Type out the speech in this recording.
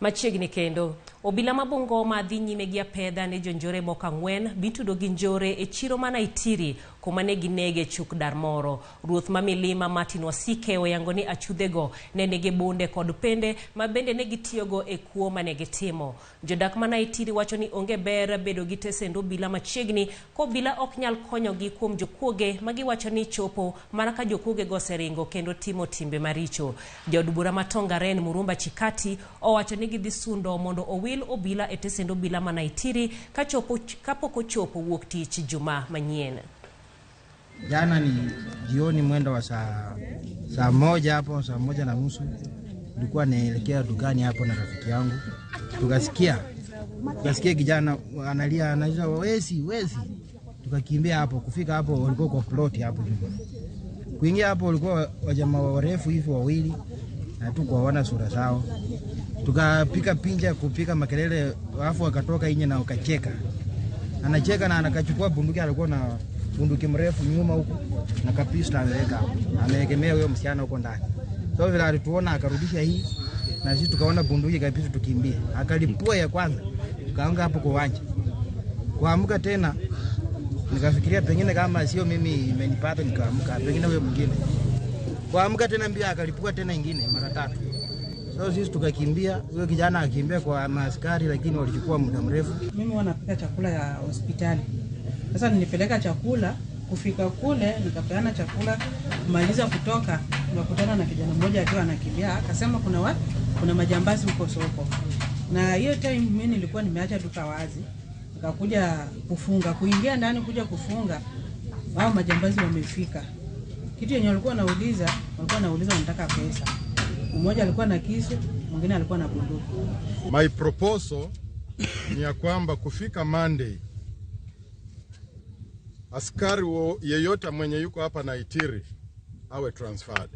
Machiegni kendo obila ma Bungoma dhi nyime gi apedha ne jonjore moko ang'wen bitudo gi njore e chiro mana itiri kuma ne ginege chuk dar moro. Ruoth ma Milima Martin Wasike oyango ni achudhego ne nigi bunde kod pende ma bende ne gitiyogo e kuo mane gitimo. Jodak mana itiri wacho ni onge ber bedo gi tesend obila machiegni ko obila ok nyal konyogi kuom jokuoge ma giwacho ni chopo mana ka jokuoge go seringo kendo timo timbe maricho. Jaod bura ma Tongaren Murumba Chikati owacho ni gidhi sundo mondo owil obila e tesend obila mana itiri kapok ochopo wuok tich juma manyien. Jana ni jioni mwendo wa saa moja hapo, saa moja na nusu nilikuwa naelekea dukani hapo na rafiki yangu. Tukasikia kijana analia, anasema wezi. Tukakimbia hapo, kufika hapo walikuwa kwa plot hapo nyuma. Kuingia hapo walikuwa wajamaa warefu hivi wawili na tukaona sura zao. Tukapika pinja kupika makelele, alafu akatoka nje na akacheka. Anacheka na anakachukua bunduki, alikuwa na bunduki mrefu nyuma huko na kapista ameweka hapo. Ameegemea huyo msichana huko ndani. So vile alituona akarudisha hii na sisi tukaona bunduki kapista tukimbie. Akalipua ya kwanza. Tukaanga hapo kwa uwanja. Kuamka tena nikafikiria pengine kama sio mimi imenipata, nikaamka pengine huyo mwingine. Kuamka tena mbia akalipua tena nyingine mara tatu. So sisi tukakimbia, huyo kijana akimbia kwa maaskari lakini walichukua muda mrefu. Mimi wanapika chakula ya hospitali. Sasa nilipeleka chakula, kufika kule nikapeana chakula, kumaliza kutoka nikakutana na kijana mmoja akiwa anakimbia, akasema kuna majambazi huko soko. Na hiyo time mimi nilikuwa nimeacha duka wazi. Nikakuja kuingia ndani kuja kufunga. Hao majambazi wamefika. Kitu yenye walikuwa wanauliza wanataka pesa. Mmoja alikuwa na kisu, mwingine alikuwa na bunduki. My proposal ni ya kwamba kufika Monday askari yeyote mwenye yuko hapa na itiri awe transferred.